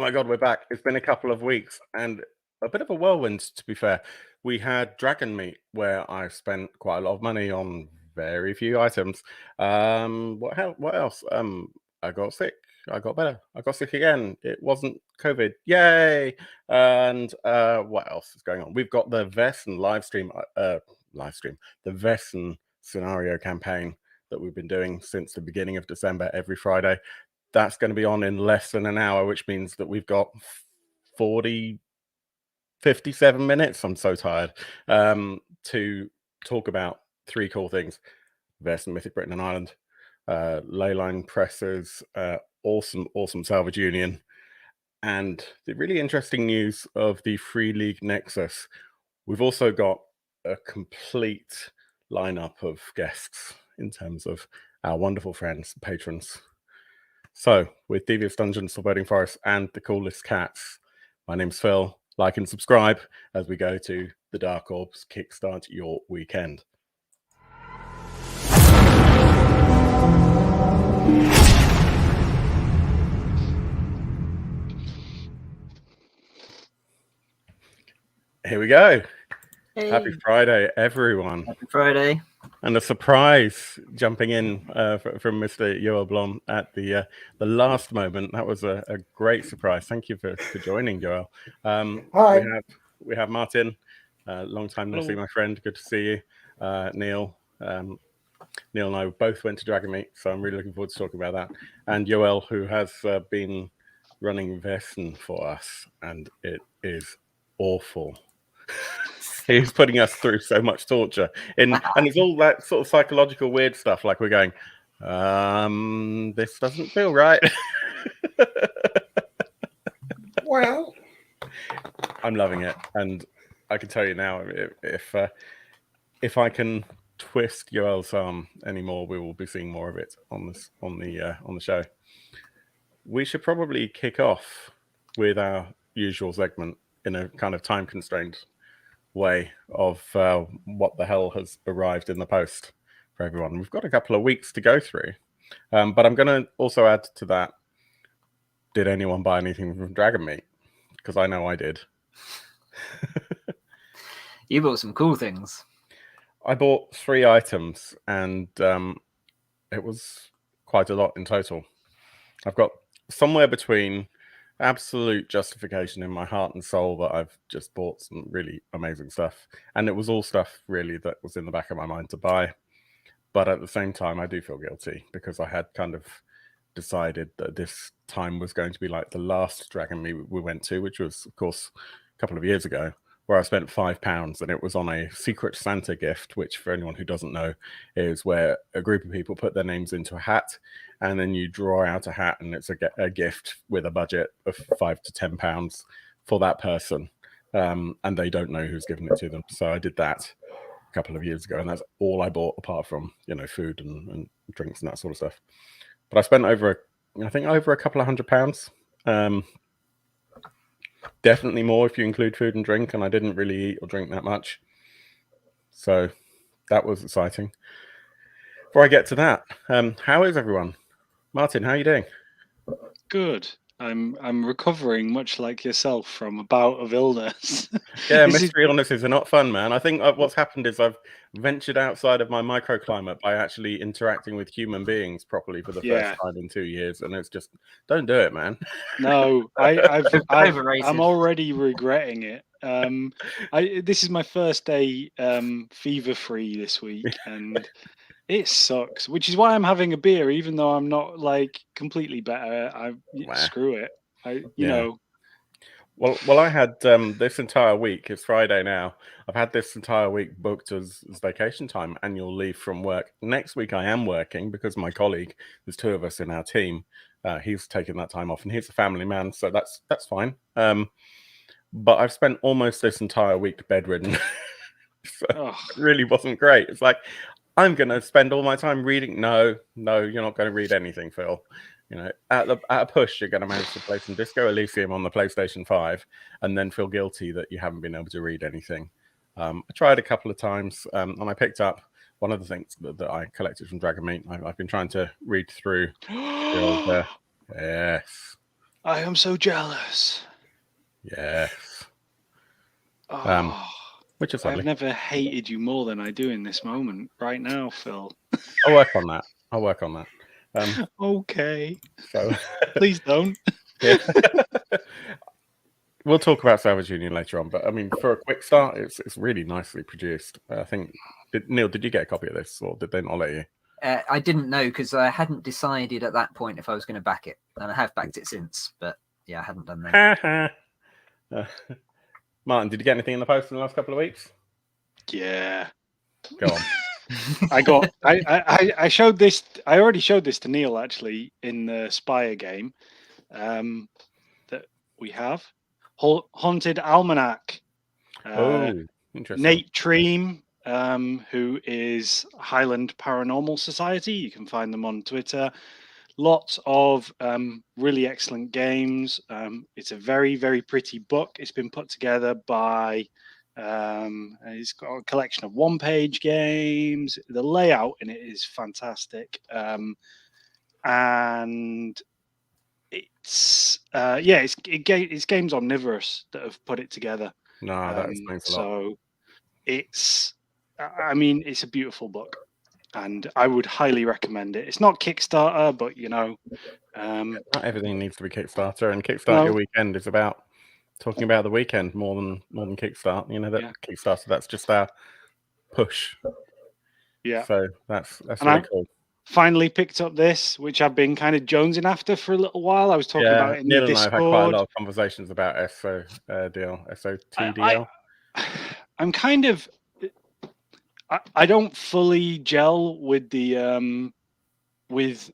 my God, we're back. It's been a couple of weeks and a bit of a whirlwind, to be fair. We had Dragon Meat, where I spent quite a lot of money on very few items. What else? I got sick. I got better. I got sick again. It wasn't COVID. Yay! And what else is going on? We've got the Vaesen the Vaesen scenario campaign that we've been doing since the beginning of December every Friday. That's going to be on in less than an hour, which means that we've got 57 minutes. I'm so tired to talk about three cool things: Vaesen Mythic Britain and Ireland, Leyline presses, awesome Salvage Union, and the really interesting news of the free League Nexus. We've also got a complete lineup of guests in terms of our wonderful friends, patrons. So, with Devious Dungeons, Foreboding Forest, and the coolest cats, my name's Phil. Like and subscribe as we go to the Dark Orbs Kickstart Your Weekend. Here we go. Hey. Happy Friday, everyone. Happy Friday. And a surprise jumping in from Mr. Joel Blom at the last moment. That was a great surprise. Thank you for joining, Joel. Hi. We have Martin. Long time no see, my friend. Good to see you. Neil. Neil and I both went to Dragon Meat, so I'm really looking forward to talking about that. And Joel, who has been running Vaesen for us, and it is awful. He's putting us through so much torture, and it's all that sort of psychological weird stuff. Like we're going, this doesn't feel right. Well, I'm loving it, and I can tell you now, if I can twist Joel's arm anymore, we will be seeing more of it on the show. We should probably kick off with our usual segment in a kind of time constrained way of what the hell has arrived in the post for everyone. We've got a couple of weeks to go through, but I'm going to also add to that, did anyone buy anything from Dragon Meat? Because I know I did. You bought some cool things. I bought 3 items, and it was quite a lot in total. I've got somewhere between absolute justification in my heart and soul that I've just bought some really amazing stuff, and it was all stuff really that was in the back of my mind to buy, but at the same time I do feel guilty because I had kind of decided that this time was going to be like the last Dragon Meat we went to, which was of course a couple of years ago, where I spent £5, and it was on a Secret Santa gift, which for anyone who doesn't know is where a group of people put their names into a hat, and then you draw out a hat, and it's a gift with a budget of £5 to £10 for that person, and they don't know who's given it to them. So I did that a couple of years ago, and that's all I bought apart from food and drinks and that sort of stuff. But I spent over a couple of £100. Definitely more if you include food and drink, and I didn't really eat or drink that much, so that was exciting. Before I get to that, how is everyone? Martin, how are you doing? Good. I'm recovering, much like yourself, from a bout of illness. Yeah, mystery illnesses are not fun, man. I think what's happened is I've ventured outside of my microclimate by actually interacting with human beings properly for the first time in 2 years, and it's just, don't do it, man. No, I'm already regretting it. This is my first day fever-free this week, and it sucks, which is why I'm having a beer, even though I'm not like completely better. Screw it. You know. Well, I had this entire week. It's Friday now. I've had this entire week booked as vacation time, annual leave from work. Next week I am working because my colleague, there's 2 of us in our team. He's taken that time off, and he's a family man, so that's fine. But I've spent almost this entire week bedridden. So it really wasn't great. It's like, I'm going to spend all my time reading. No, you're not going to read anything, Phil. At a push, you're going to manage to play some Disco Elysium on the PlayStation 5 and then feel guilty that you haven't been able to read anything. I tried a couple of times, and I picked up one of the things that I collected from Dragon Meat. I've been trying to read through the old, yes. I am so jealous. Yes. Oh, Which is I've lovely. never hated you more than I do in this moment right now, Phil. I'll work on that. Okay. So Please don't. yeah. We'll talk about Salvage Union later on, but I mean, for a quick start, it's really nicely produced. I think. Neil, did you get a copy of this, or did they not let you? I didn't know because I hadn't decided at that point if I was going to back it, and I have backed it since. But yeah, I hadn't done that. Martin, did you get anything in the post in the last couple of weeks? Yeah. Go on. I showed this. I already showed this to Neil actually in the Spire game that we have. Haunted Almanac. Interesting. Nate Treem, who is Highland Paranormal Society. You can find them on Twitter. Lots of really excellent games. It's a very, very pretty book. It's been put together by. It's got a collection of one-page games. The layout in it is fantastic, and it's it's Games Omnivorous that have put it together. No, that explains a lot. So it's a beautiful book, and I would highly recommend it. It's not Kickstarter, but not everything needs to be Kickstarter, and Kickstart Your Weekend is about talking about the weekend more than Kickstart. Kickstarter, that's just our push. Yeah. So that's really cool. Finally picked up this, which I've been kind of jonesing after for a little while. I was talking about it in Neil the and Discord. I have had quite a lot of conversations about SOTDL. I'm kind of. I don't fully gel with the with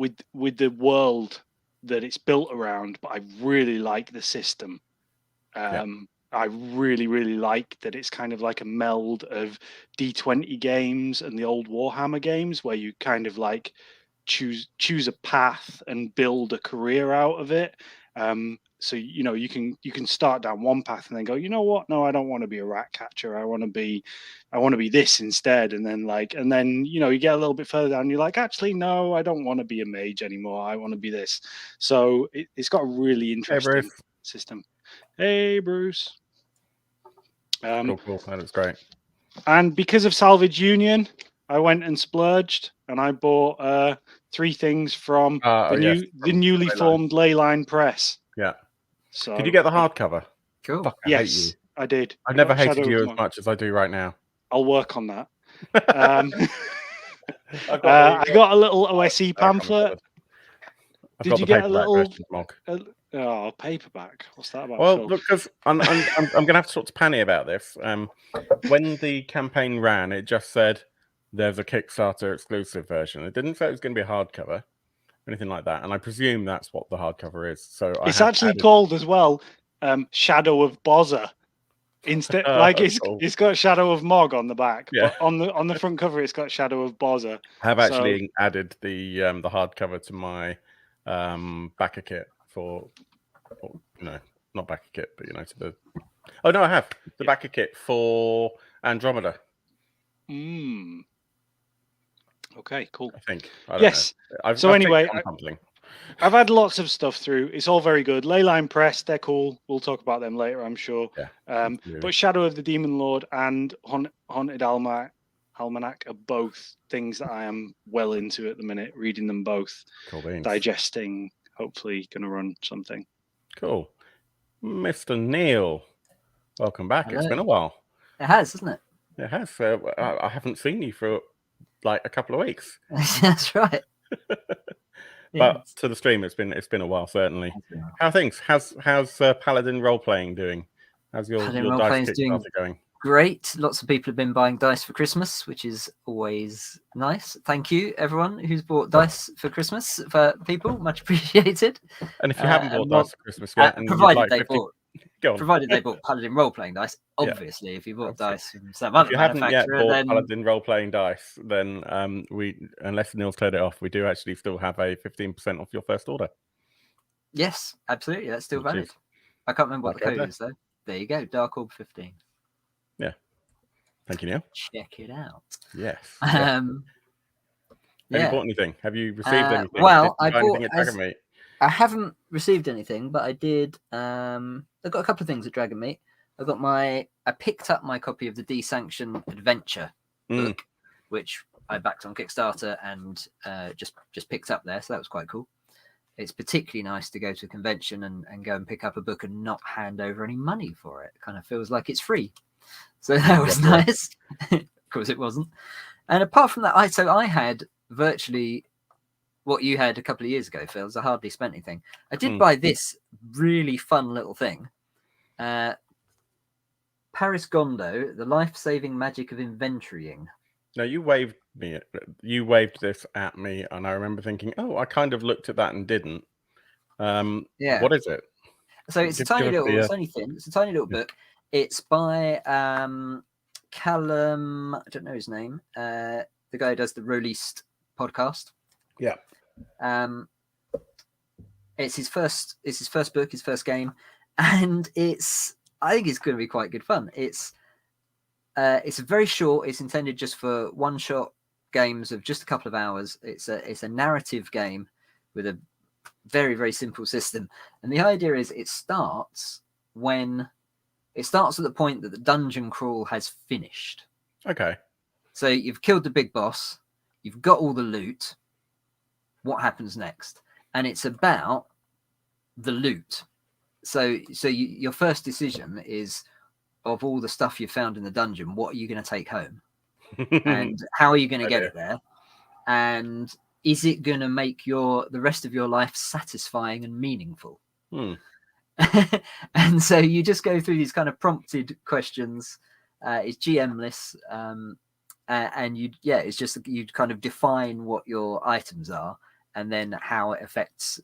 the world that it's built around, but I really like the system. I really, really like that it's kind of like a meld of D20 games and the old Warhammer games, where you kind of like choose a path and build a career out of it. So you can start down one path and then go, you know what? No, I don't want to be a rat catcher. I want to be this instead. And then you get a little bit further down. And you're like, actually, no, I don't want to be a mage anymore. I want to be this. So it's got a really interesting system. Hey, Bruce. Cool. That looks great. And because of Salvage Union, I went and splurged, and I bought 3 things from the newly formed Leyline press. Yeah. So did you get the hardcover? Cool. Fuck, I hate you. I did. I've never hated you as much as I do right now. I'll work on that. I got a little OSE pamphlet. Did you get a little paperback? What's that about? Well, look, because I'm going to have to talk to Panny about this. When the campaign ran, it just said there's a Kickstarter exclusive version. It didn't say it was going to be a hardcover, anything like that. And I presume that's what the hardcover is. So it's actually called as well Shadow of Bozza. Instead, it's got Shadow of Mog on the back, but on the front cover it's got Shadow of Bozza. I have actually added the hardcover to my backer kit not backer kit, but to the. Oh no, I have the backer kit for Andromeda. Okay, cool. I think. Yes. Anyway, I've had lots of stuff through. It's all very good. Leyline Press, they're cool. We'll talk about them later, I'm sure. Yeah, but Shadow of the Demon Lord and Haunted Almanac are both things that I am well into at the minute. Reading them both, cool beans. Digesting. Hopefully, going to run something. Cool, Mr. Neil. Welcome back. Hello. It's been a while. It has, hasn't it? It has. I haven't seen you for like a couple of weeks. That's right. But to the stream, it's been a while, certainly. How are things? How's Paladin role playing doing? How's your dice Kickstarter going? Great. Lots of people have been buying dice for Christmas, which is always nice. Thank you, everyone who's bought dice for Christmas for people. Much appreciated. And if you haven't bought dice for Christmas yet, and provided they bought Paladin role-playing dice, obviously, if you bought dice from some other manufacturer, if you haven't yet bought Paladin role-playing dice, then unless Neil's turned it off, we do actually still have a 15% off your first order. Yes, absolutely. That's still valid. I can't remember what the code is, though. There you go, Dark Orb 15. Yeah. Thank you, Neil. Check it out. Yes. Have you bought anything? Have you received anything? Well, I bought I haven't received anything, but I did. I got a couple of things at Dragon Meat. I picked up my copy of the Desanction Adventure book, which I backed on Kickstarter and just picked up there. So that was quite cool. It's particularly nice to go to a convention and go and pick up a book and not hand over any money for it. It kind of feels like it's free. So that was nice. Of course, it wasn't. And apart from that, I had virtually what you had a couple of years ago, Phil. Is I hardly spent anything. I did buy this really fun little thing. Paris Gondo, the life-saving magic of inventorying. No, you waved this at me, and I remember thinking, "Oh, I kind of looked at that and didn't." Yeah. What is it? So it's a tiny little. It's only thin. It's a tiny little book. It's by Callum. I don't know his name. The guy who does the Released podcast. Yeah. It's his first book, his first game, and I think it's going to be quite good fun. It's very short. It's intended just for one-shot games of just a couple of hours. It's a narrative game with a very, very simple system. And the idea is it starts at the point that the dungeon crawl has finished. Okay. So you've killed the big boss. You've got all the loot. What happens next? And it's about the loot. So your first decision is, of all the stuff you found in the dungeon, what are you going to take home? And how are you going to get it there? And is it going to make the rest of your life satisfying and meaningful? And so you just go through these kind of prompted questions. It's GM-less. And it's just you kind of define what your items are and then how it affects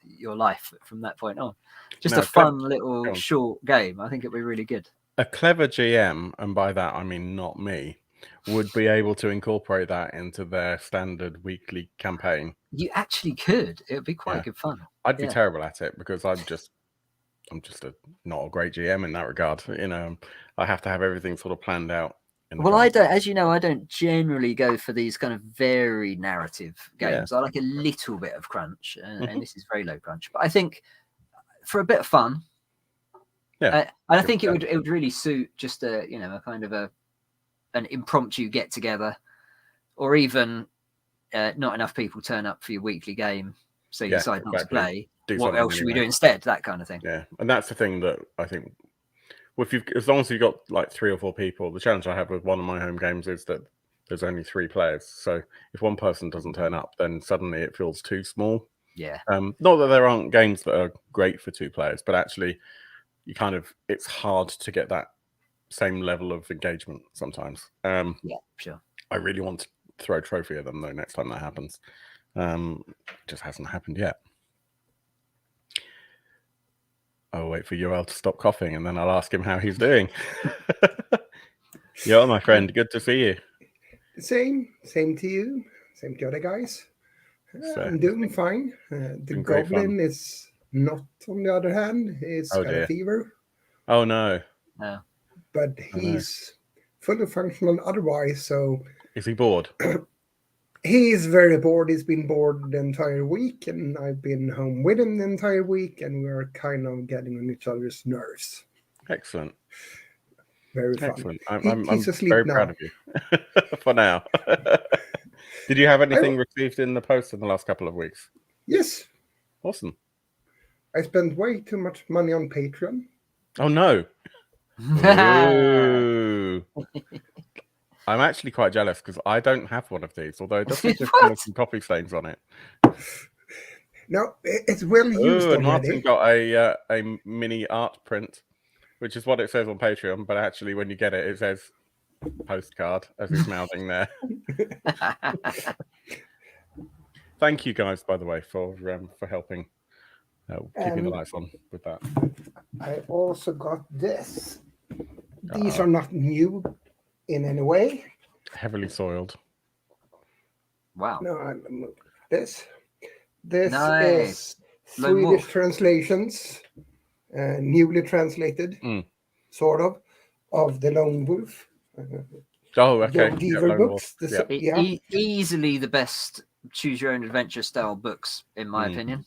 your life from that point on. Just a fun little short game. I think it'd be really good. A clever GM, and by that I mean not me, would be able to incorporate that into their standard weekly campaign. You actually could. It would be quite good fun. I'd be terrible at it because I'm just not a great GM in that regard. You know, I have to have everything sort of planned out. Well, I don't, as you know, I don't generally go for these kind of very narrative games. I like a little bit of crunch, and this is very low crunch. But I think for a bit of fun, and I think it would really suit just a kind of an impromptu get together, or even not enough people turn up for your weekly game, so you decide not to play. What else should we do instead? That kind of thing. Yeah, and that's the thing that I think. Well, as long as you've got like 3 or 4 people, the challenge I have with one of my home games is that there's only 3 players. So if one person doesn't turn up, then suddenly it feels too small. Yeah. Not that there aren't games that are great for 2 players, but actually, it's hard to get that same level of engagement sometimes. Yeah, sure. I really want to throw a trophy at them though next time that happens. It just hasn't happened yet. I'll wait for Yoel to stop coughing and then I'll ask him how he's doing. Yoel, my friend, good to see you. Same to you. Same to other guys. I'm doing fine. The goblin is not, on the other hand. He's got a fever. Oh, no. No. But he's fully functional otherwise, so... Is he bored? He's very bored. He's been bored the entire week, and I've been home with him the entire week, and we're kind of getting on each other's nerves. Excellent. Very fun. Excellent. I'm very proud of you for now. Did you have anything received in the post in the last couple of weeks? Yes. Awesome. I spent way too much money on Patreon. Oh, no. Ooh. I'm actually quite jealous because I don't have one of these, although it does have some coffee stains on it. No, it's well used already. Martin got a mini art print, which is what it says on Patreon, but actually when you get it, it says postcard as he's mouthing there. Thank you guys, by the way, for helping keeping the lights on with that. I also got this. These are not new in any way. Heavily soiled. Wow. No, this nice. is Swedish translations, newly translated, sort of the Lone Wolf. Oh, okay. Deaver books. Easily the best choose your own adventure style books, in my opinion.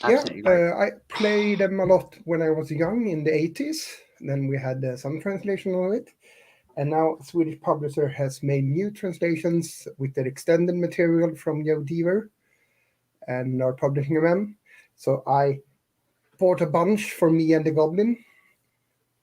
Absolutely great. I played them a lot when I was young in the 80s. Then we had some translation of it. And now Swedish publisher has made new translations with their extended material from Joe Deaver and are publishing them. So I bought a bunch for me and the Goblin.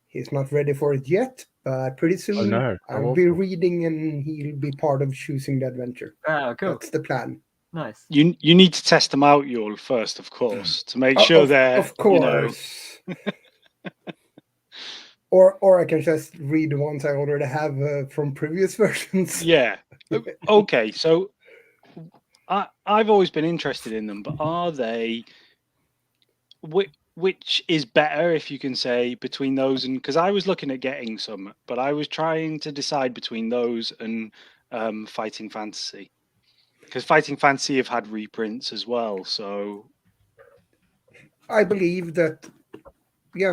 He's not ready for it yet, but pretty soon I'll be reading and he'll be part of choosing the adventure. Oh, cool. That's the plan. Nice. You need to test them out, Yul, first, of course, to make sure they're... Of course. Or I can just read the ones I already have from previous versions. Yeah. Okay, so I've always been interested in them, but are they... Which is better, if you can say, between those and... Because I was looking at getting some, but I was trying to decide between those and Fighting Fantasy. Because Fighting Fantasy have had reprints as well, so... I believe that,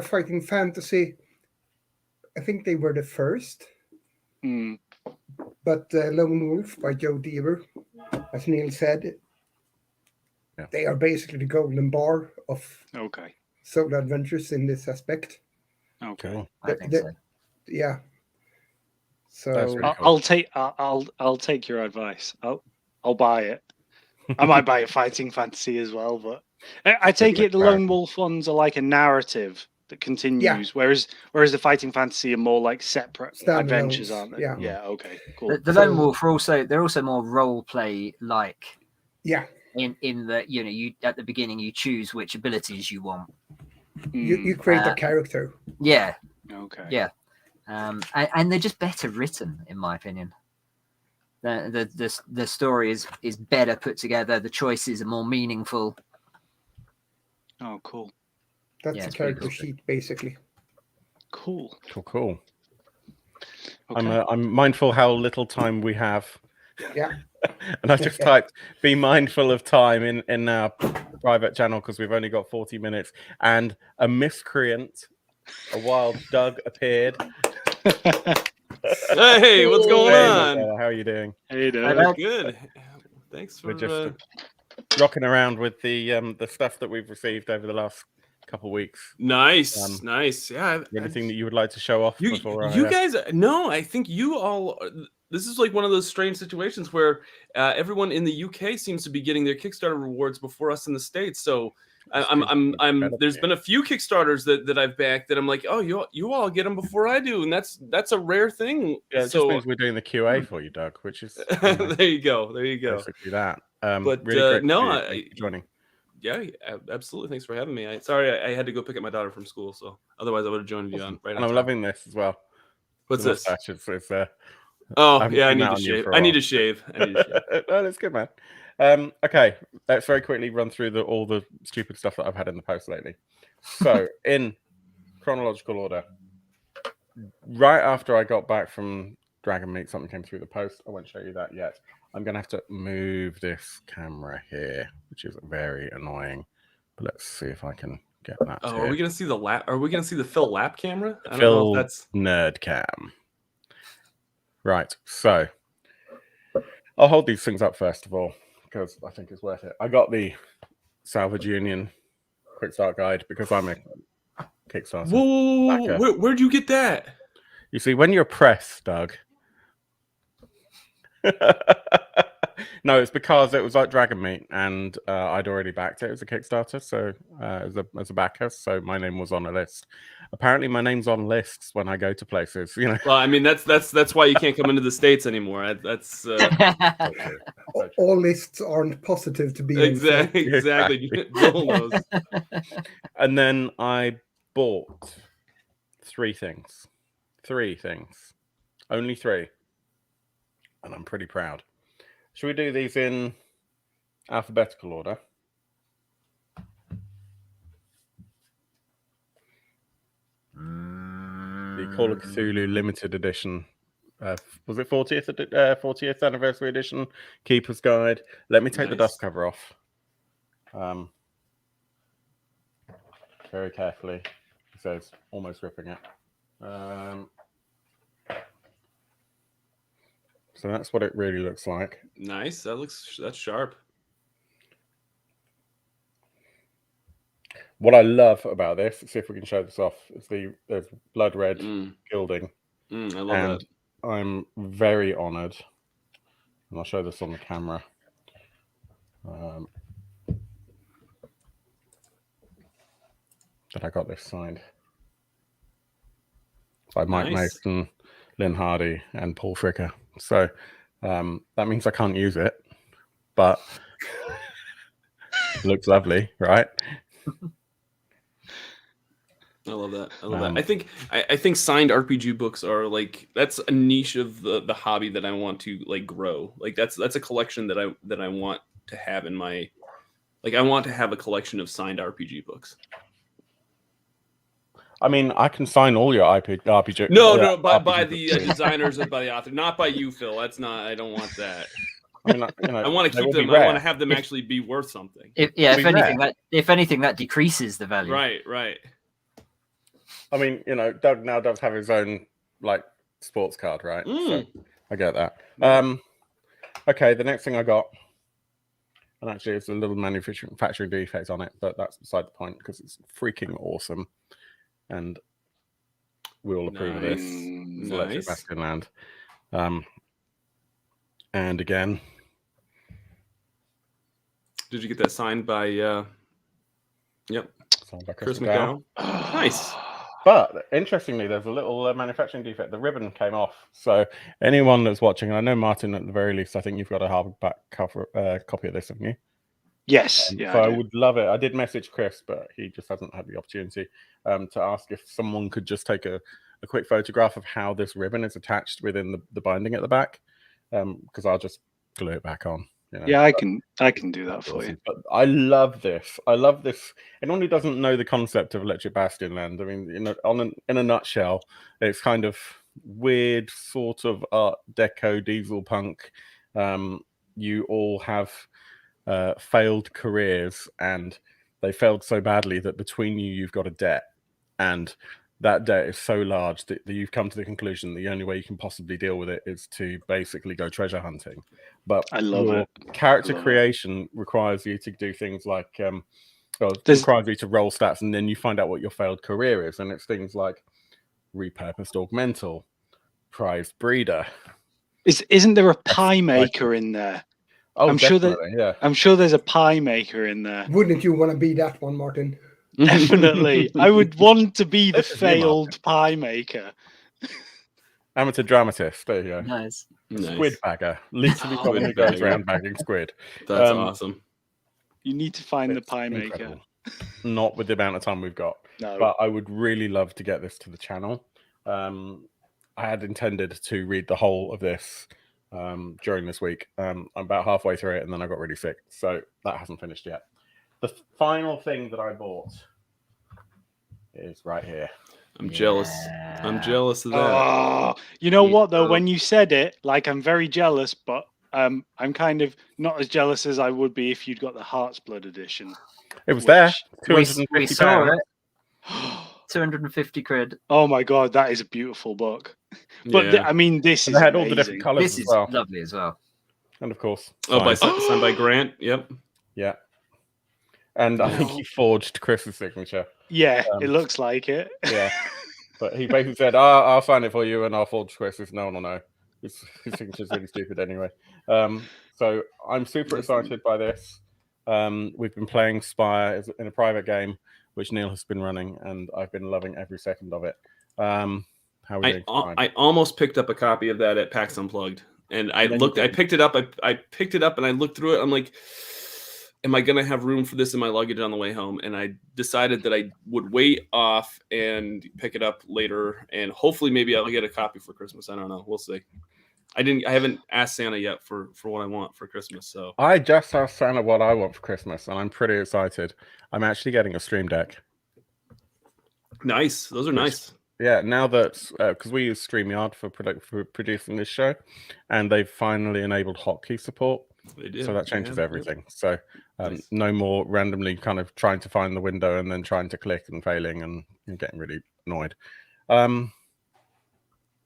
Fighting Fantasy, I think they were the first. But Lone Wolf by Joe Deaver, as Neil said, they are basically the golden bar of solo adventures in this aspect. Okay. I think so. Yeah. So really cool. I'll take your advice. I'll buy it. I might buy a Fighting Fantasy as well, but I take it the Lone Wolf ones are like a narrative that continues, whereas the Fighting Fantasy are more like separate adventures, aren't they? Yeah. Okay. Cool. The Lone Wolf are also more role play like. Yeah. In that you at the beginning you choose which abilities you want. You create a character. Yeah. Okay. Yeah. And they're just better written, in my opinion. The story is better put together. The choices are more meaningful. Oh, cool. That's a character sheet, basically. Cool. Okay. I'm mindful how little time we have. Yeah. And I just typed "be mindful of time" in our private channel because we've only got 40 minutes, and a miscreant, a wild Doug, appeared. Hey, what's going on? How are you doing? Hey, Doug. Good. Thanks for We're just rocking around with the stuff that we've received over the last couple weeks. Nice. Yeah. Anything that you would like to show off before you guys? No, I think you all. This is like one of those strange situations where everyone in the UK seems to be getting their Kickstarter rewards before us in the States. So I'm there's been a few Kickstarters that I've backed that I'm like, oh, you all get them before I do, and that's a rare thing. Yeah, it just means we're doing the QA for you, Doug, which is there you go. Basically that. But really great joining. Yeah, absolutely. Thanks for having me. Sorry, I had to go pick up my daughter from school, so otherwise I would have joined you on right. And I'm loving this as well. What's this? It's I need to shave. I need to shave. No, that's good, man. Okay, let's very quickly run through all the stupid stuff that I've had in the post lately. So, in chronological order, right after I got back from Dragon Meet, something came through the post. I won't show you that yet. I'm going to have to move this camera here, which is very annoying. But let's see if I can get that. Oh, are we going to see the lap? Are we going to see the Phil lap camera? I don't Phil know if that's nerd cam. Right, so I'll hold these things up first of all because I think it's worth it. I got the Salvage Union Quick Start Guide because I'm a Kickstarter. Whoa! Where'd you get that? You see, when you're pressed, Doug. No, it's because it was like Dragon Meet, and I'd already backed it as a Kickstarter, so as a backer, so my name was on a list. Apparently, my name's on lists when I go to places. Well, I mean, that's why you can't come into the States anymore. That's all lists aren't positive to be exactly. And then I bought three things, only three, and I'm pretty proud. Should we do these in alphabetical order? The Call of Cthulhu limited edition. Was it 40th anniversary edition? Keeper's Guide. Let me take the dust cover off. Very carefully. It says almost ripping it. So that's what it really looks like. Nice. That's sharp. What I love about this, let's see if we can show this off, is there's blood red gilding. I love that. I'm very honoured, and I'll show this on the camera. That I got this signed by Mike Mason, Lynn Hardy, and Paul Fricker. So that means I can't use it, but it looks lovely, right? I love that. I love that. I think signed RPG books are like, that's a niche of the hobby that I want to like grow. Like that's a collection that I want to have in my, like I want to have a collection of signed RPG books. I mean, I can sign all your RPG. No, by the designers and by the author, not by you, Phil. That's not. I don't want that. I mean, I want to keep them. I want to have them actually be worth something. If anything, that decreases the value. Right. I mean, Doug now does have his own like sports card, right? So I get that. Okay, the next thing I got, and actually it's a little manufacturing defect on it, but that's beside the point because it's freaking awesome. And we all approve of this. Electric Bastion Land. And again, did you get that signed by? Yep, signed by Chris McDowell. Nice. But interestingly, there's a little manufacturing defect. The ribbon came off. So anyone that's watching, and I know Martin, at the very least, I think you've got a hardback copy of this, haven't you? Yes. So I would love it. I did message Chris, but he just hasn't had the opportunity to ask if someone could just take a quick photograph of how this ribbon is attached within the binding at the back, because I'll just glue it back on. Yeah, I can do that for you. But I love this. I love this. Anyone who doesn't know the concept of Electric Bastion Land, I mean, in a nutshell, it's kind of weird sort of Art Deco diesel punk. You all have failed careers, and they failed so badly that between you've got a debt, and that debt is so large that you've come to the conclusion the only way you can possibly deal with it is to basically go treasure hunting. But I love your it. Character creation requires you to do things like requires you to roll stats, and then you find out what your failed career is, and it's things like repurposed augmental, prized breeder. Isn't there a pie maker in there? Oh, I'm sure there's a pie maker in there. Wouldn't you want to be that one, Martin? Definitely. I would want to be the failed pie maker. Amateur dramatist. There you go. Nice. Squid bagger. Literally someone who goes around bagging squid. That's awesome. You need to find the pie maker. Not with the amount of time we've got. No. But I would really love to get this to the channel. I had intended to read the whole of this during this week. I'm about halfway through it, and then I got really sick. So that hasn't finished yet. The final thing that I bought is right here. I'm jealous. I'm jealous of that. Oh, you know what though? When you said it, like I'm very jealous, but I'm kind of not as jealous as I would be if you'd got the Heart's Blood edition. It was there. We 250 saw pounds. it. 250 quid. Oh my god, that is a beautiful book. But I mean, this is. They had amazing. all the different colours. This is lovely as well. And of course, signed by Grant. Yep. Yeah. And I think he forged Chris's signature. Yeah, it looks like it. Yeah. But he basically said, I'll sign it for you and I'll forge Chris's. No. His signature's really stupid anyway. So I'm super excited by this. We've been playing Spire in a private game, which Neil has been running, and I've been loving every second of it. How are we doing? I almost picked up a copy of that at PAX Unplugged. And I picked it up. I picked it up and I looked through it. I'm like, am I going to have room for this in my luggage on the way home? And I decided that I would wait off and pick it up later. And hopefully maybe I'll get a copy for Christmas. I don't know. We'll see. I haven't asked Santa yet for what I want for Christmas. So I just asked Santa what I want for Christmas, and I'm pretty excited. I'm actually getting a Stream Deck. Nice. Those are nice. Yeah, now that because we use StreamYard for producing this show, and they've finally enabled hotkey support. They did. So that changes everything. So no more randomly kind of trying to find the window and then trying to click and failing and getting really annoyed.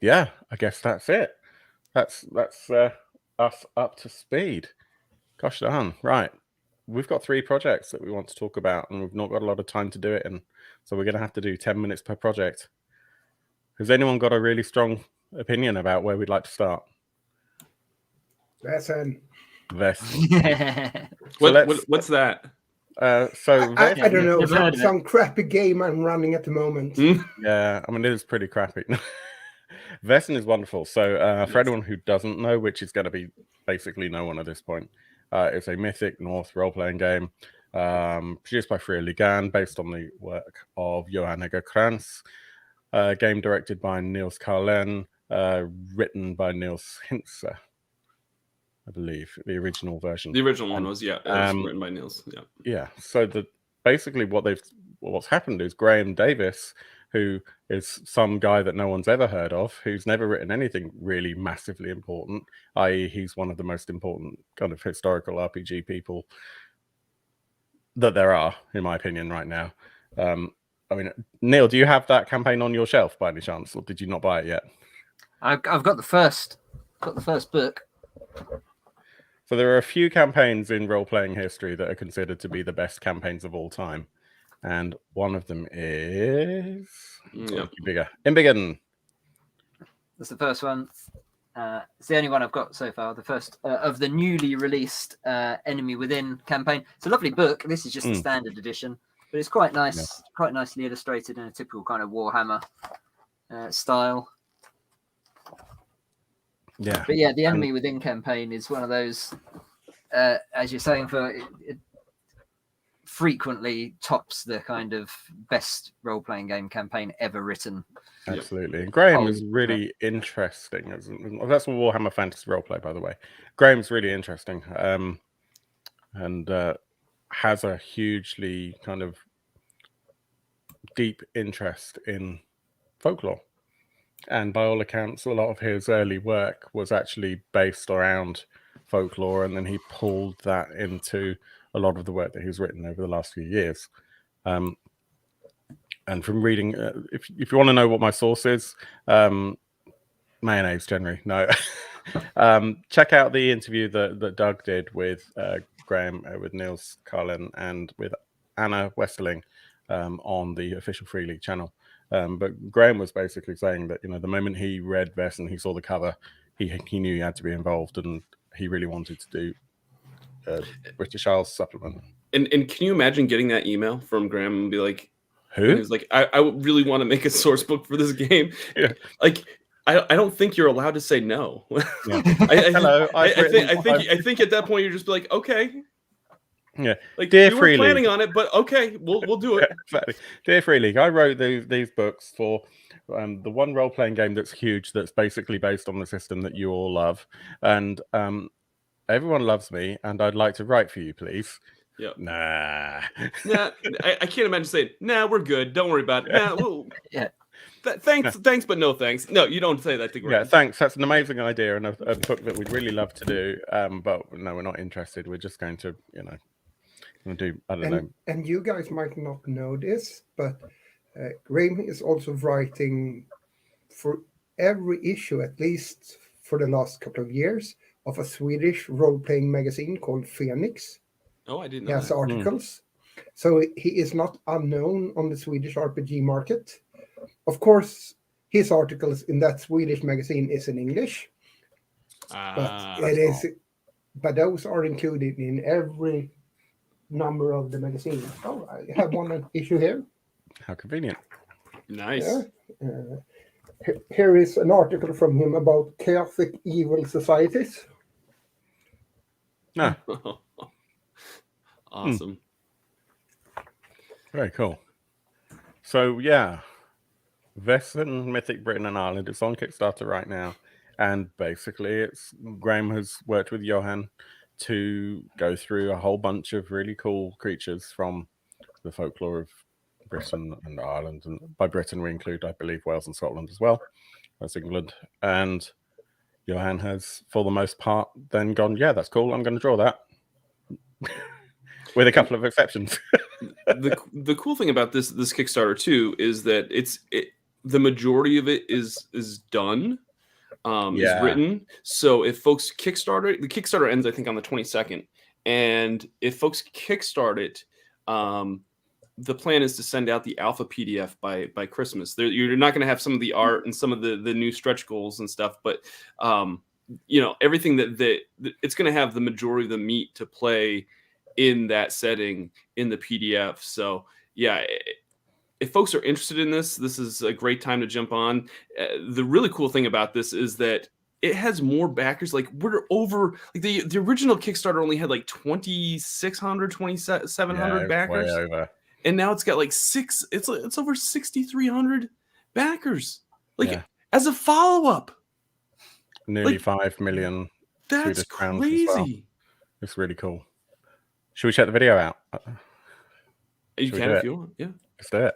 Yeah, I guess that's it. That's us up to speed. Gosh darn. Right. we've got 3 projects that we want to talk about, and we've not got a lot of time to do it in. So we're going to have to do 10 minutes per project. Has anyone got a really strong opinion about where we'd like to start? Vaesen. What's that? I don't know. Some crappy game I'm running at the moment. Yeah, I mean, it is pretty crappy. Vaesen is wonderful. So for anyone who doesn't know, which is going to be basically no one at this point, it's a Mythic North role-playing game produced by League, based on the work of Johan Krantz, game directed by Niels Carlen, written by Niels Hintze, I believe, the original version. The original one was, it was written by Niels. Yeah. So basically what's happened is Graham Davis, who is some guy that no one's ever heard of, who's never written anything really massively important, i.e. he's one of the most important kind of historical RPG people that there are, in my opinion, right now. I mean, Neil, do you have that campaign on your shelf by any chance, or did you not buy it yet? I've got the first book. So there are a few campaigns in role-playing history that are considered to be the best campaigns of all time. And one of them is Embiggen. That's the first one. It's the only one I've got so far. The first of the newly released Enemy Within campaign. It's a lovely book. This is just the standard edition, but it's quite nice, quite nicely illustrated in a typical kind of Warhammer style. Yeah. But yeah, the Enemy Within campaign is one of those, as you're saying, it frequently tops the kind of best role-playing game campaign ever written. Absolutely. And Graham is really interesting. That's Warhammer Fantasy Roleplay, by the way. Graham's really interesting, and has a hugely kind of deep interest in folklore. And by all accounts, a lot of his early work was actually based around folklore, and then he pulled that into a lot of the work that he's written over the last few years. And from reading, if you want to know what my source is, mayonnaise generally. No, check out the interview that Doug did with Graham, with Niels Carlen, and with Anna Westerling on the official Free League channel. But Graham was basically saying that, the moment he read Vaesen, he saw the cover, he knew he had to be involved, and he really wanted to do British Isles supplement. And can you imagine getting that email from Graham and be like, who? He was like, I really want to make a source book for this game. Yeah. Like, I don't think you're allowed to say no. Yeah. Hello. I think at that point you're just like, okay. Yeah, like Dear we Free were planning League. on it, but okay, we'll do it. Exactly. Dear Free League, I wrote these books for the one role-playing game that's huge, that's basically based on the system that you all love, and everyone loves me, and I'd like to write for you, please. Yeah. Nah. I can't imagine saying, nah, we're good. Don't worry about it. Nah, yeah. Thanks, but no thanks. No, you don't say that to Graham. Yeah, thanks. That's an amazing idea and a book that we'd really love to do. But no, we're not interested. We're just going to, do, I don't know. And you guys might not know this, but Graham is also writing for every issue, at least for the last couple of years, of a Swedish role-playing magazine called Phoenix. Oh, I didn't know. He has articles. So he is not unknown on the Swedish RPG market. Of course, his articles in that Swedish magazine is in English. But those are included in every number of the magazine. Oh, I have one issue here. How convenient. Nice. Yeah. Here is an article from him about chaotic evil societies. No. Awesome. Very cool. So, yeah. Vaesen Mythic Britain and Ireland. It's on Kickstarter right now. And basically, Graham has worked with Johan to go through a whole bunch of really cool creatures from the folklore of Britain and Ireland. And by Britain, we include, I believe, Wales and Scotland as well. That's England. And Johan has, for the most part, then gone, yeah, that's cool. I'm going to draw that. With a couple of exceptions. the cool thing about this Kickstarter too is that the majority of it is done, is written. So if folks the Kickstarter ends, I think, on the 22nd, And if folks kickstart it, the plan is to send out the alpha PDF by Christmas. You're not going to have some of the art and some of the new stretch goals and stuff, but everything that it's going to have the majority of the meat to play in that setting in the PDF. So yeah, if folks are interested in this is a great time to jump on. The really cool thing about this is that it has more backers. Like we're over, like the original Kickstarter only had like 2,600, 2,700 backers. Way over. And now it's got like it's over 6,300 backers. Like as a follow-up. Nearly 5 million. That's Swedish crowns crazy. as well. It's really cool. Should we check the video out? You can if you want. Yeah. Let's do it.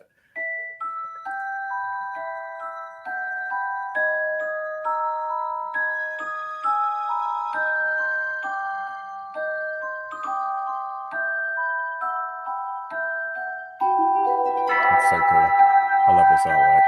It's so cool. I love this artwork.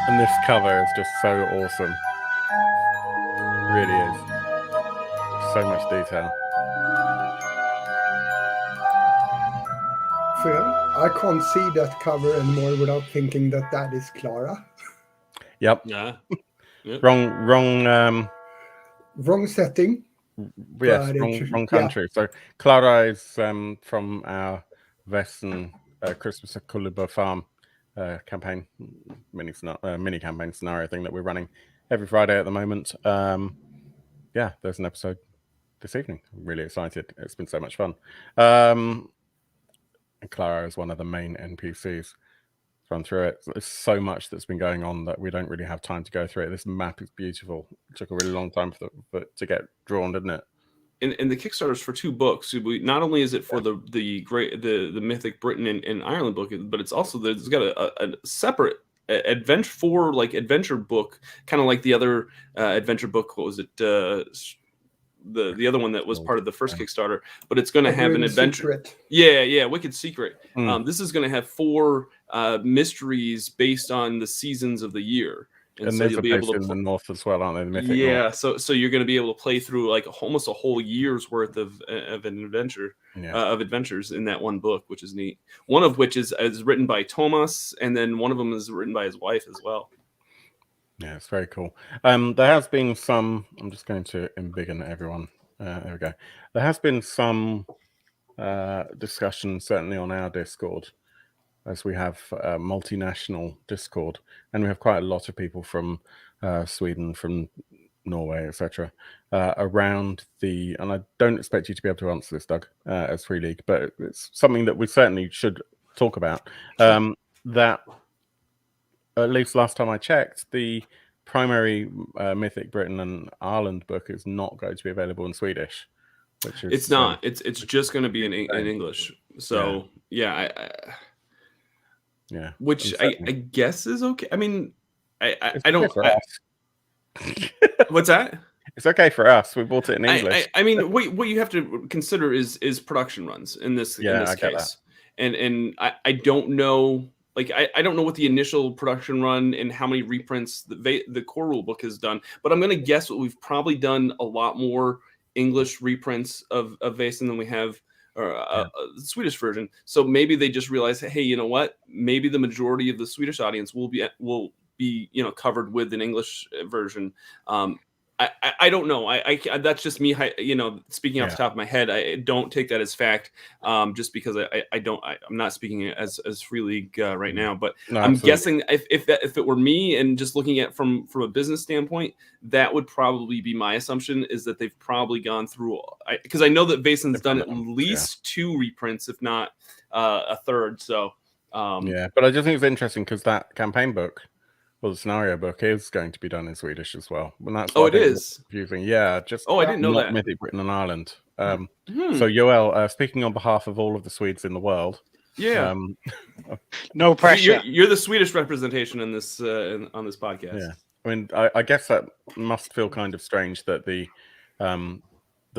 And this cover is just so awesome. It really is. So much detail. Phil, I can't see that cover anymore without thinking that is Clara. Yep. Yeah. Yep. Wrong setting. Yes, wrong country. Yeah. So Clara is from our Vaesen Christmas Farm campaign, mini campaign scenario thing that we're running every Friday at the moment. Yeah, there's an episode this evening. I'm really excited. It's been so much fun. And Clara is one of the main NPCs. Run through it. There's so much that's been going on that we don't really have time to go through it. This map is beautiful. It took a really long time for to get drawn, didn't it? And the Kickstarter's for 2 books. Not only is it for the Mythic Britain and Ireland book, but it's also there's got a separate adventure book, kind of like the other adventure book. What was it? The other one that was part of the first Kickstarter, but it's going to have an adventure. Secret. Yeah, Wicked Secret. This is going to have 4 mysteries based on the seasons of the year. And so you'll be able to in the north as well, aren't they? The Mythic North. So you're going to be able to play through like almost a whole year's worth of an adventure, of adventures in that one book, which is neat. One of which is written by Thomas, and then one of them is written by his wife as well. Yeah, it's very cool. There has been some. I'm just going to embiggen everyone. There we go. There has been some discussion, certainly on our Discord, as we have a multinational Discord, and we have quite a lot of people from Sweden, from Norway, etc. Around the. And I don't expect you to be able to answer this, Doug, as Free League, but it's something that we certainly should talk about. That. At least last time I checked, the primary Mythic Britain and Ireland book is not going to be available in Swedish. Which is, it's not. It's just going to be in English. So yeah, which I guess is okay. I mean, I don't. What's that? It's okay for us. We bought it in English. I mean, what you have to consider is production runs in this case, and I don't know. Like I don't know what the initial production run and how many reprints the core rule book has done, but I'm going to guess what we've probably done a lot more English reprints of Vaesen than we have the Swedish version. So maybe they just realized, hey, you know what? Maybe the majority of the Swedish audience will be covered with an English version. I don't know. I that's just me. Speaking off the top of my head, I don't take that as fact. Just because I'm not speaking as Free League right now. But no, I'm guessing if it were me and just looking at from a business standpoint, that would probably be my assumption, is that they've probably gone through. Because I know that Vaesen's done at least 2 reprints, if not a third. So but I just think it's interesting because that campaign book. Well, the scenario book is going to be done in Swedish as well. And that's it is confusing. Yeah, just I didn't know that. Mythic Britain and Ireland. So Joel, speaking on behalf of all of the Swedes in the world, Yeah. No pressure. You're the Swedish representation in this on this podcast. Yeah. I mean, I guess that must feel kind of strange that the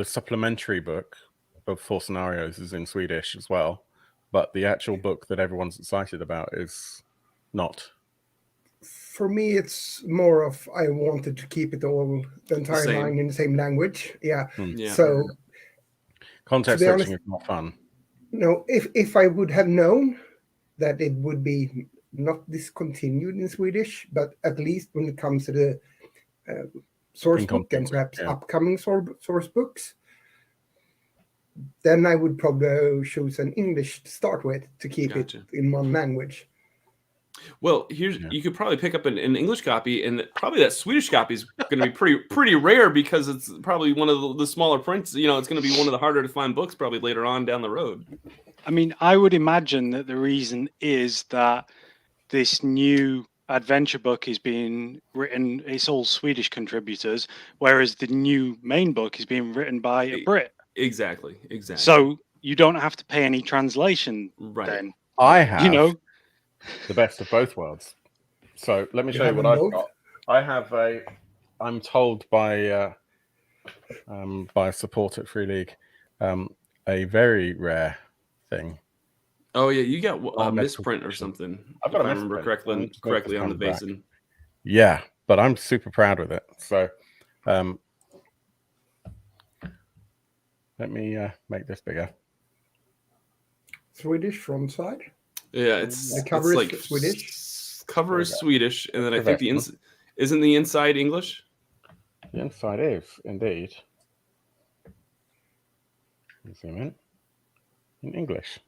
supplementary book of 4 scenarios is in Swedish as well, but the actual book that everyone's excited about is not. For me, it's more of I wanted to keep it all, the entire line in the same language. Yeah. So context switching is not fun. No, if I would have known that it would be not discontinued in Swedish, but at least when it comes to the source book and perhaps upcoming source books, then I would probably choose an English to start with to keep it in one language. Well, you could probably pick up an English copy, and probably that Swedish copy is going to be pretty rare because it's probably one of the smaller prints. You know, it's going to be one of the harder to find books probably later on down the road. I mean, I would imagine that the reason is that this new adventure book is being written, it's all Swedish contributors, whereas the new main book is being written by a Brit. Exactly. So you don't have to pay any translation then. I have, the best of both worlds. So let me show you what I've got. I have I'm told by a support at Free League, a very rare thing. Oh yeah, you got a misprint or something. I've got if I remember correctly on the Vaesen. Yeah, but I'm super proud with it. So let me make this bigger. Swedish front side. Yeah, it's the cover is like Swedish. Cover is Swedish, and then I think isn't the inside English? The inside is indeed. Zoom in English.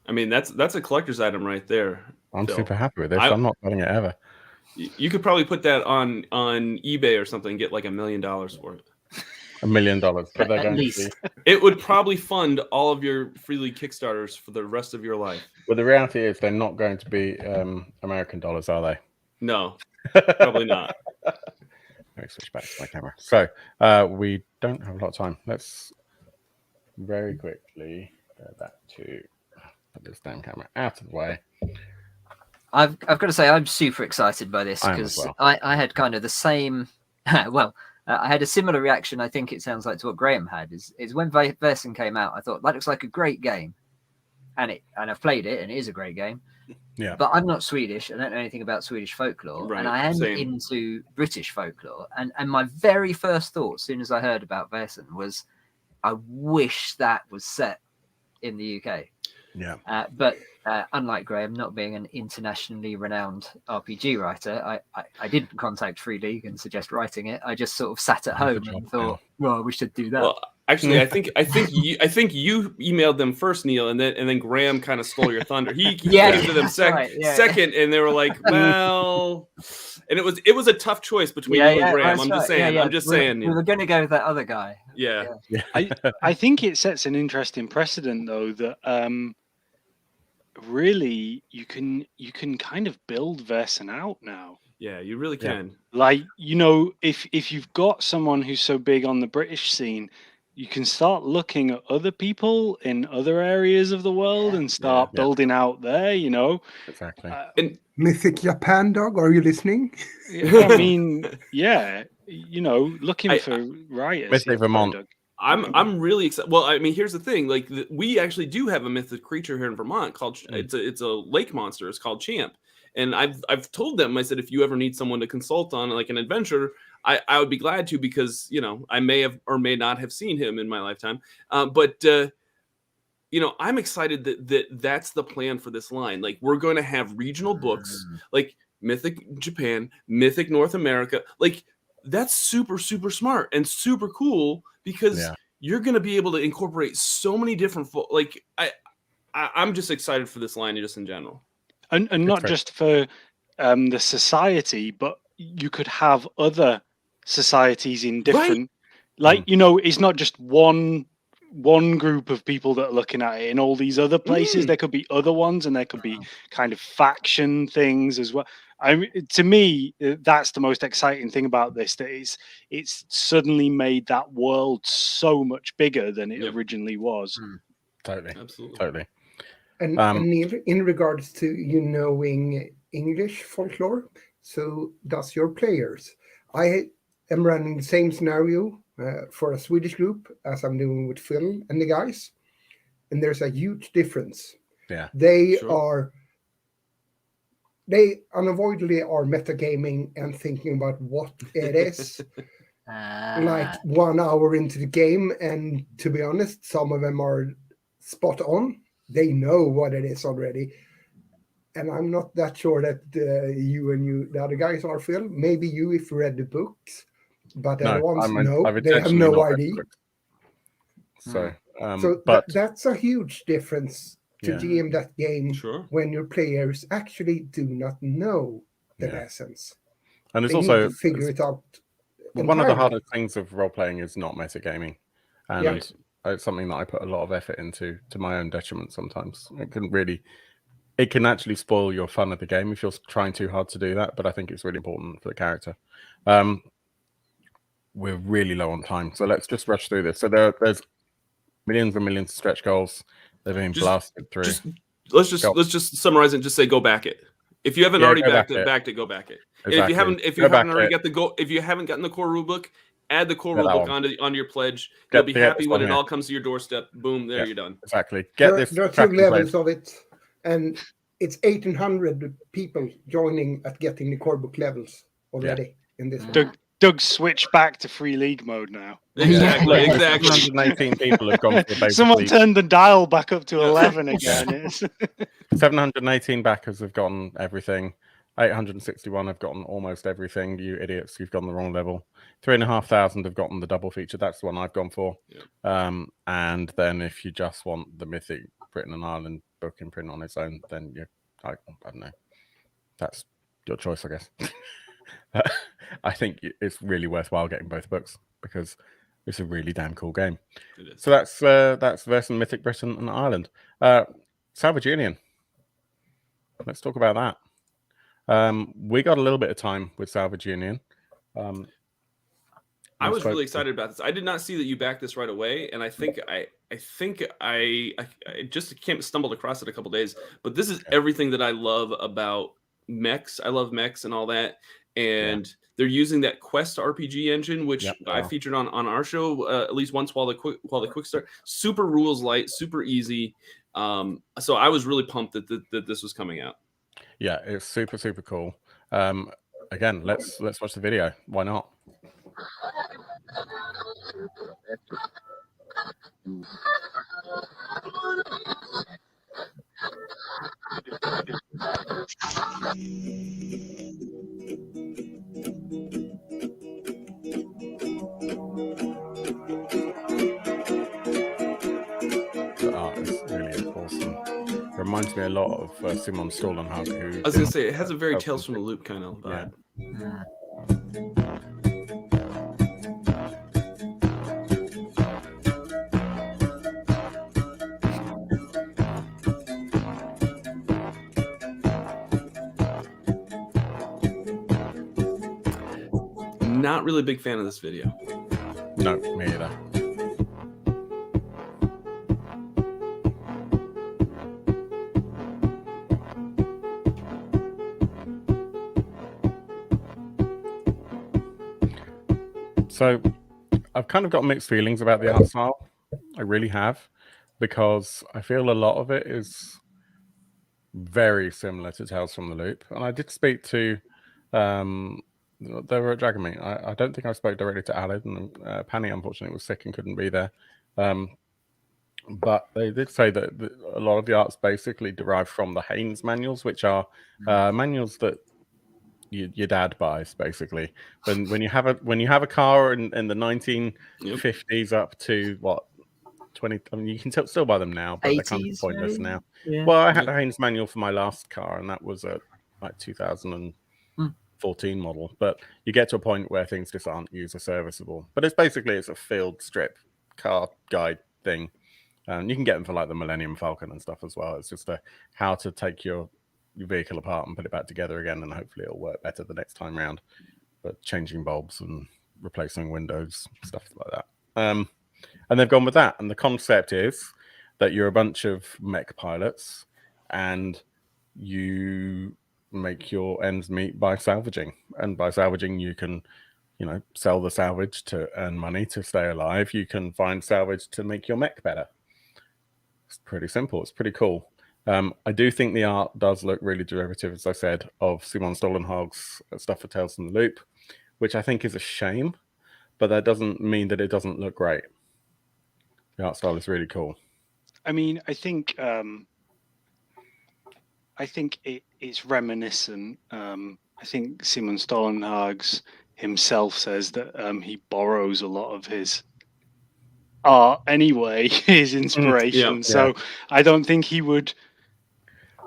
I mean, that's a collector's item right there. I'm super happy with this. I'm not buying it ever. You could probably put that on eBay or something and get like $1 million for it. $1 million. But at least. It would probably fund all of your Free League Kickstarters for the rest of your life. But the reality is they're not going to be American dollars, are they? No, probably not. Let me switch back to my camera. So we don't have a lot of time. Let's very quickly go back to put this damn camera out of the way. I've got to say I'm super excited by this because I had kind of the same. I had a similar reaction. I think it sounds like to what Graham had. Is when Vaesen came out, I thought that looks like a great game, and I've played it, and it is a great game. Yeah. But I'm not Swedish. I don't know anything about Swedish folklore, and I am into British folklore. And my very first thought, as soon as I heard about Vaesen, was, I wish that was set in the UK. Yeah. But unlike Graham, not being an internationally renowned RPG writer, I didn't contact Free League and suggest writing it. I just sort of sat at home and thought, well, we should do that. Well, actually, I think you emailed them first, Neil, and then Graham kind of stole your thunder. He came to them second, and they were like, well, and it was a tough choice between you and Graham. I'm just saying. I'm just saying. We were going to go with that other guy. Yeah. I think it sets an interesting precedent, though, that really you can kind of build Vaesen out now. Yeah, you really can. Like, you know, if you've got someone who's so big on the British scene, you can start looking at other people in other areas of the world and start building out there, you know. Exactly. And Mythic Japan Dog, are you listening? I mean, you know, looking for writers. Mythic Vermont. I'm really excited. Well, I mean, here's the thing. Like, we actually do have a mythic creature here in Vermont called it's a lake monster. It's called Champ. And I've told them, I said, if you ever need someone to consult on like an adventure, I would be glad to, because, you know, I may have or may not have seen him in my lifetime. But you know, I'm excited that's the plan for this line. Like, we're going to have regional books like Mythic Japan, Mythic North America. Like, that's super, super smart and super cool, because you're going to be able to incorporate so many different like I'm just excited for this line just in general. And not just for the society, but you could have other societies in different, like, you know, it's not just one group of people that are looking at it in all these other places. There could be other ones, and there could be kind of faction things as well. To me, that's the most exciting thing about this, that it's suddenly made that world so much bigger than it originally was. Totally. Absolutely. Totally. And in regards to you knowing English folklore, so does your players. I am running the same scenario for a Swedish group as I'm doing with Phil and the guys, and there's a huge difference. Yeah, they unavoidably are metagaming and thinking about what it is. Like 1 hour into the game, and to be honest, some of them are spot on. They know what it is already, and I'm not that sure that the other guys are, Phil. Maybe you, if you read the books, but the other ones, they have no idea. So, that's a huge difference to GM that game when your players actually do not know the lessons. And there's they also need to figure it out. One of the hardest things of role playing is not metagaming, and it's something that I put a lot of effort into, to my own detriment sometimes. It can actually spoil your fun of the game if you're trying too hard to do that, but I think it's really important for the character. We're really low on time, so let's just rush through this. So there's millions and millions of stretch goals. They're being blasted through. Let's just summarize and just say go back it. If you haven't already backed it, go back it. Exactly. And if you haven't already got if you haven't gotten the core rulebook, add the core rulebook onto your pledge. You'll be happy when it all comes to your doorstep. Boom, there you're done. Exactly. There are 2 levels of it, and it's 1,800 people joining at getting the core book levels already in this. Doug switched back to free league mode now. Exactly. 718 people have gone for the basic Someone league. turned the dial back up to 11 again. 718 backers have gotten everything. 861 have gotten almost everything. You idiots, you've gone the wrong level. 3,500 have gotten the double feature. That's the one I've gone for. And then if you just want the Mythic Britain and Ireland book in print on its own, then I don't know. That's your choice, I guess. I think it's really worthwhile getting both books because it's a really damn cool game. So that's Vaesen Mythic Britain and Ireland. Salvage Union. Let's talk about that. We got a little bit of time with Salvage Union. I was really excited about this. I did not see that you backed this right away, and I think I just stumbled across it a couple days. But this is everything that I love about mechs. I love mechs and all that, and they're using that Quest RPG engine, which I featured on our show at least once while the quick start. Super rules light, super easy. So I was really pumped that this was coming out. Yeah, it's super cool. Again, let's watch the video. Why not? The art is really awesome. Reminds me a lot of Simon Stålenhag. I was going to say, it has a very Tales from the Loop kind of vibe. Not really a big fan of this video. No, me either. So I've kind of got mixed feelings about the art style. I really have, because I feel a lot of it is very similar to Tales from the Loop. And I did speak to they were at Dragonmeet. I don't think I spoke directly to Alan. And Penny, unfortunately, was sick and couldn't be there. But they did say that a lot of the art's basically derived from the Haynes manuals, which are manuals that your dad buys, basically. When you have a car in the 1950s up to what 20, I mean, you can still buy them now, but 80s, they're kind of pointless now. Yeah. Well, I had a Haynes manual for my last car, and that was a like 2014 model. But you get to a point where things just aren't user serviceable. But it's a field strip car guide thing. You can get them for like the Millennium Falcon and stuff as well. It's just how to take your vehicle apart and put it back together again, and hopefully it'll work better the next time round. But changing bulbs and replacing windows, stuff like that. And they've gone with that. And the concept is that you're a bunch of mech pilots and you make your ends meet by salvaging. And by salvaging, you can, you know, sell the salvage to earn money to stay alive. You can find salvage to make your mech better. It's pretty simple. It's pretty cool. I do think the art does look really derivative, as I said, of Simon Stollenhag's stuff for Tales from the Loop, which I think is a shame, but that doesn't mean that it doesn't look great. The art style is really cool. I mean, I think it's reminiscent. I think Simon Stollenhag's himself says that he borrows a lot of his art anyway, his inspiration. So I don't think he would.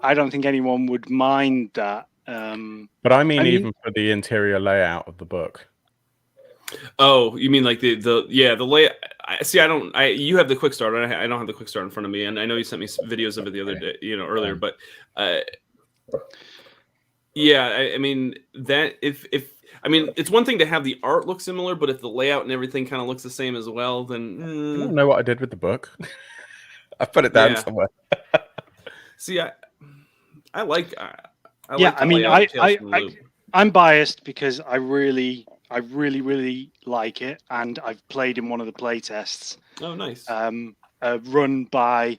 I don't think anyone would mind that. But I mean, even for the interior layout of the book. Oh, you mean like the layout? You have the quick start. I don't have the quick start in front of me, and I know you sent me videos of it the other day, earlier. But I mean that if I mean, it's one thing to have the art look similar, but if the layout and everything kind of looks the same as well, then I don't know what I did with the book. I put it down somewhere. See, I like. I mean, I'm biased because I really like it, and I've played in one of the play tests. Oh, nice. Run by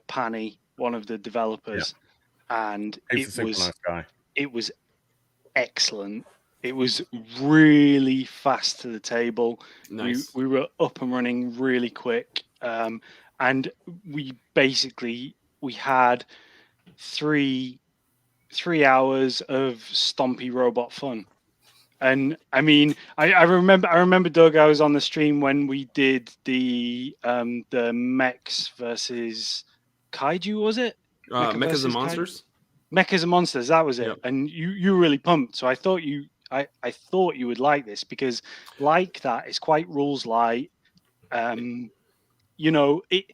Pani, one of the developers, and He's a super nice guy. It was excellent. It was really fast to the table. Nice. We were up and running really quick, and we had 3 hours of stompy robot fun. And I mean, I remember Doug, I was on the stream when we did the mechs versus kaiju, was it? Mechas and monsters. Mechas and monsters, that was it. Yep. And you were really pumped. So I thought you would like this, because like that, it's quite rules light. You know, it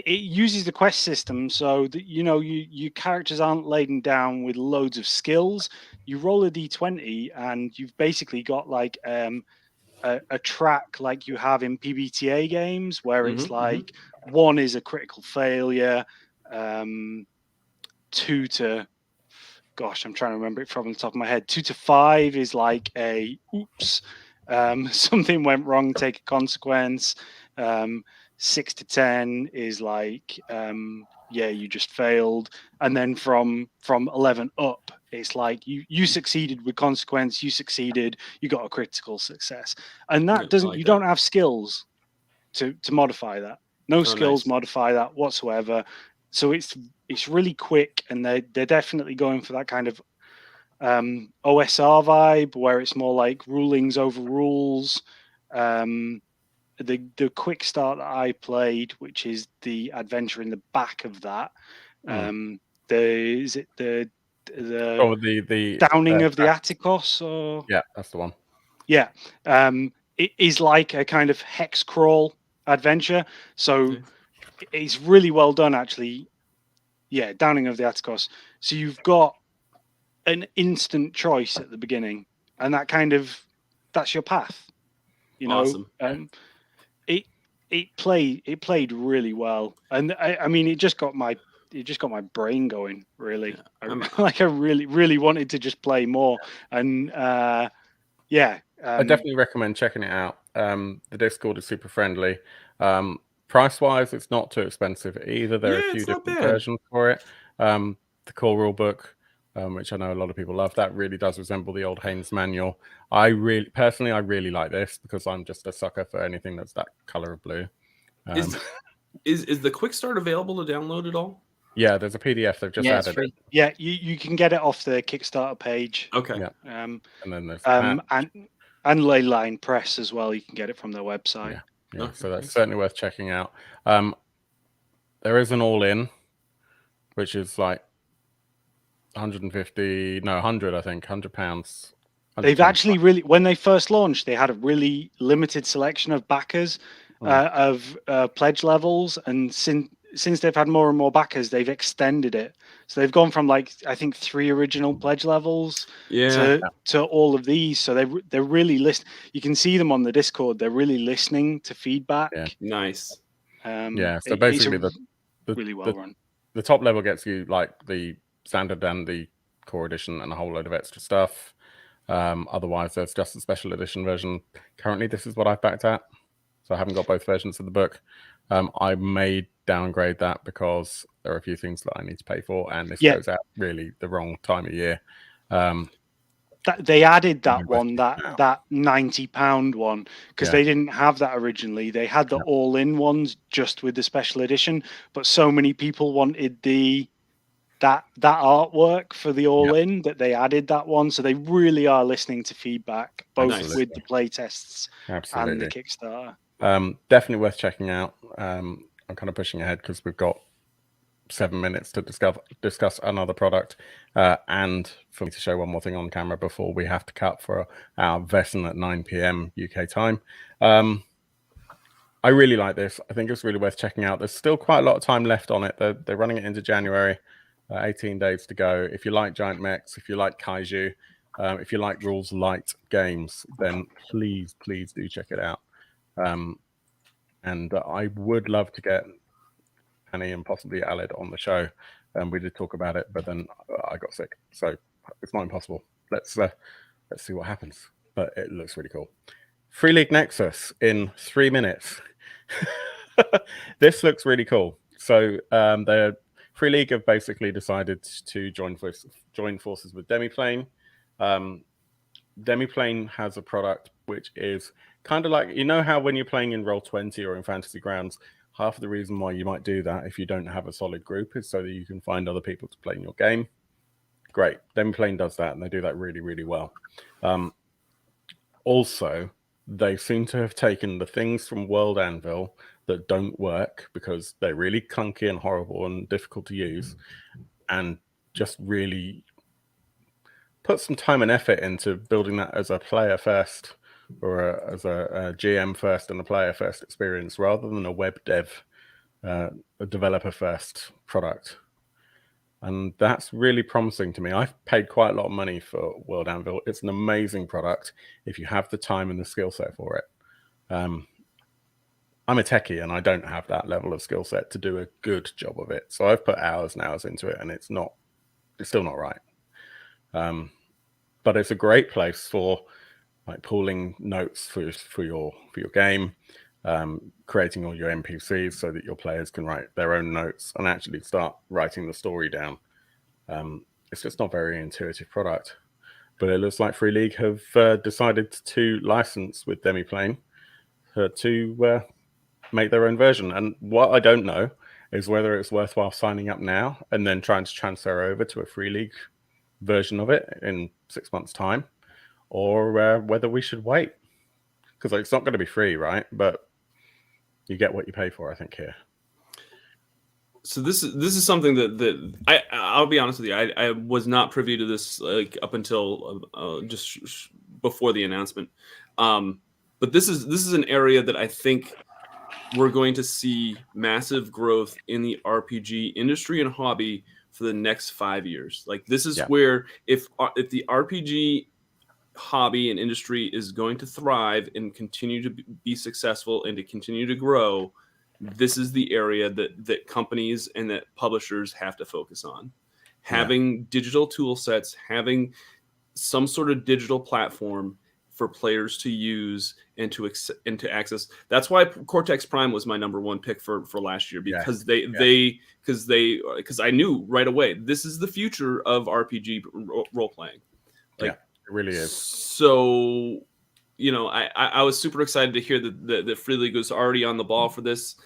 uses the quest system, so that your characters aren't laden down with loads of skills. You roll a d20 and you've basically got like a track like you have in PBTA games, where it's like 1 is a critical failure, 2 to, gosh, I'm trying to remember it from the top of my head, 2 to 5 is like a oops, something went wrong, take a consequence. 6 to 10 is like you just failed, and then from 11 up, it's like you succeeded with consequence, you succeeded, you got a critical success, and that doesn't, you don't have skills to modify that. No skills modify that whatsoever. So it's really quick, and they're definitely going for that kind of OSR vibe, where it's more like rulings over rules. The quick start that I played, which is the adventure in the back of that, the Downing of the Atticus, or that's the one. It is like a kind of hex crawl adventure, so it's really well done, actually. Downing of the Atticus. So you've got an instant choice at the beginning, and that's your path. Awesome. It played really well, and I mean, it just got my brain going, really. I really wanted to just play more, and I definitely recommend checking it out. The Discord is super friendly. Price wise, it's not too expensive either. There are a few different versions for it. The core rule book, which I know a lot of people love, that really does resemble the old Haynes manual. I really like this, because I'm just a sucker for anything that's that color of blue. Is the quick start available to download at all? Yeah, there's a PDF they've just added. Free. Yeah, you can get it off the Kickstarter page. Okay. Yeah. And then there's and Leyline Press as well. You can get it from their website. Yeah. So that's certainly worth checking out. There is an all-in, which is like 100, I think, £100. They've actually when they first launched, they had a really limited selection of backers, of pledge levels, and since they've had more and more backers, they've extended it. So they've gone from like, I think, 3 original pledge levels to all of these. So they're really listening. You can see them on the Discord. They're really listening to feedback. Nice. So basically the really well run. The top level gets you like the standard and the core edition and a whole load of extra stuff. Otherwise, there's just a special edition version. Currently, this is what I've backed at, so I haven't got both versions of the book. I may downgrade that because there are a few things that I need to pay for, and this goes out really the wrong time of year. They added that one, that £90 one, because they didn't have that originally. They had the all-in ones just with the special edition, but so many people wanted that artwork for the all-in that they added that one. So they really are listening to feedback, both with the playtests and the Kickstarter. Definitely worth checking out. I'm kind of pushing ahead because we've got 7 minutes to discuss another product, and for me to show one more thing on camera before we have to cut for our Vaesen at 9 p.m. UK time. I really like this. I think it's really worth checking out. There's still quite a lot of time left on it. They're running it into January. 18 days to go. If you like giant mechs, if you like kaiju, if you like rules light games, then please do check it out. And I would love to get Annie and possibly Aled on the show. We did talk about it, but then I got sick, so it's not impossible. Let's see what happens. But it looks really cool. Free League Nexus in 3 minutes. This looks really cool. So the Free League have basically decided to join forces with Demiplane. Demiplane has a product which is kind of like, you know how when you're playing in Roll20 or in Fantasy Grounds, half of the reason why you might do that if you don't have a solid group is so that you can find other people to play in your game. Great. Demiplane does that, and they do that really, really well. Also, they seem to have taken the things from World Anvil that don't work because they're really clunky and horrible and difficult to use, and just really put some time and effort into building that as a player first or as a GM first and a player first experience rather than a web dev, a developer first product. And that's really promising to me. I've paid quite a lot of money for World Anvil. It's an amazing product if you have the time and the skill set for it. I'm a techie and I don't have that level of skill set to do a good job of it. So I've put hours and hours into it, and it's still not right. But it's a great place for like pooling notes for your game, creating all your NPCs so that your players can write their own notes and actually start writing the story down. It's just not a very intuitive product, but it looks like Free League have decided to license with Demiplane to make their own version. And what I don't know is whether it's worthwhile signing up now and then trying to transfer over to a Free League version of it in 6 months' time, or whether we should wait, because it's not going to be free, right? But you get what you pay for, I think, here. So this is something that I'll be honest with you, I was not privy to this like up until just before the announcement. But this is an area that I think we're going to see massive growth in the RPG industry and hobby for the next 5 years. Like this is where if the RPG hobby and industry is going to thrive and continue to be successful and to continue to grow, this is the area that companies and that publishers have to focus on. Having digital tool sets, having some sort of digital platform for players to use and to access. That's why Cortex Prime was my #1 pick for last year, because because I knew right away this is the future of RPG role playing. Like, it really is. So, you know, I was super excited to hear that Free League was already on the ball for this.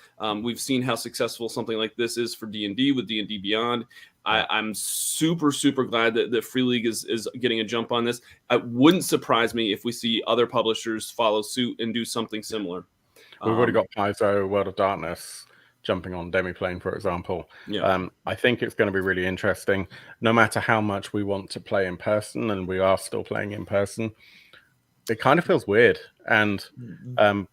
We've seen how successful something like this is for D&D with D&D Beyond. I'm super glad that Free League is getting a jump on this. It wouldn't surprise me if we see other publishers follow suit and do something similar. We've already got Paizo, World of Darkness jumping on Demiplane, for example. I think it's going to be really interesting. No matter how much we want to play in person, and we are still playing in person, it kind of feels weird. And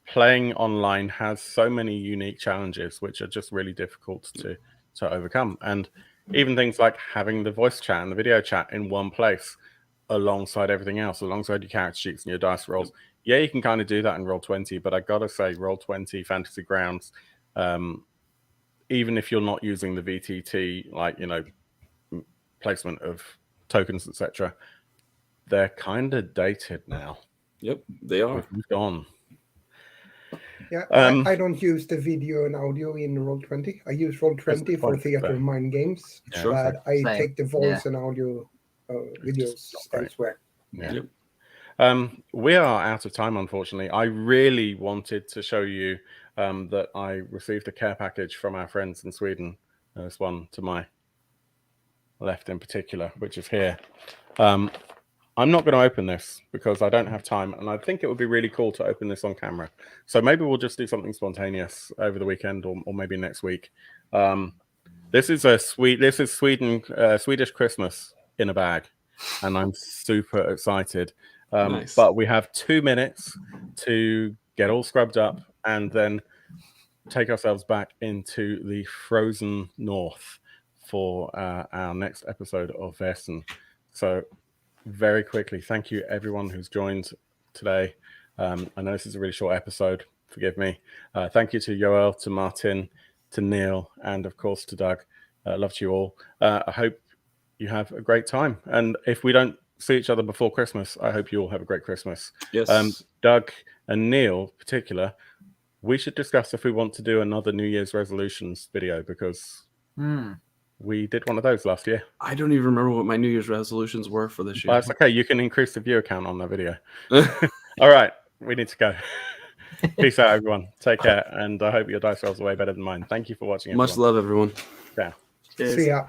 playing online has so many unique challenges, which are just really difficult to overcome. And even things like having the voice chat and the video chat in one place alongside everything else, alongside your character sheets and your dice rolls. Yeah, you can kind of do that in Roll20, but I got to say, Roll20, Fantasy Grounds, even if you're not using the VTT, like, you know, placement of tokens, etc., they're kind of dated now. Yep, they are. We've moved on. Yeah, I don't use the video and audio in Roll20. I use Roll20 for Theater of Mind games, but I take the voice and audio videos elsewhere. Yeah. Yep. We are out of time, unfortunately. I really wanted to show you that I received a care package from our friends in Sweden. There's one to my left in particular, which is here. I'm not going to open this because I don't have time, and I think it would be really cool to open this on camera. So maybe we'll just do something spontaneous over the weekend, or maybe next week. This is Swedish Christmas in a bag, and I'm super excited. Nice. But we have 2 minutes to get all scrubbed up and then take ourselves back into the frozen north for our next episode of Vaesen. So very quickly, thank you everyone who's joined today. I know this is a really short episode, forgive me. Thank you to Yoel, to Martin, to Neil, and of course to Doug. Love to you all. I hope you have a great time, and if we don't see each other before Christmas, I hope you all have a great Christmas. Yes. Doug and Neil in particular, we should discuss if we want to do another New Year's resolutions video, because we did one of those last year. I don't even remember what my New Year's resolutions were for this year. But it's okay. You can increase the viewer count on that video. All right. We need to go. Peace out, everyone. Take care. And I hope your dice rolls are way better than mine. Thank you for watching. Much love, everyone. Yeah. See ya.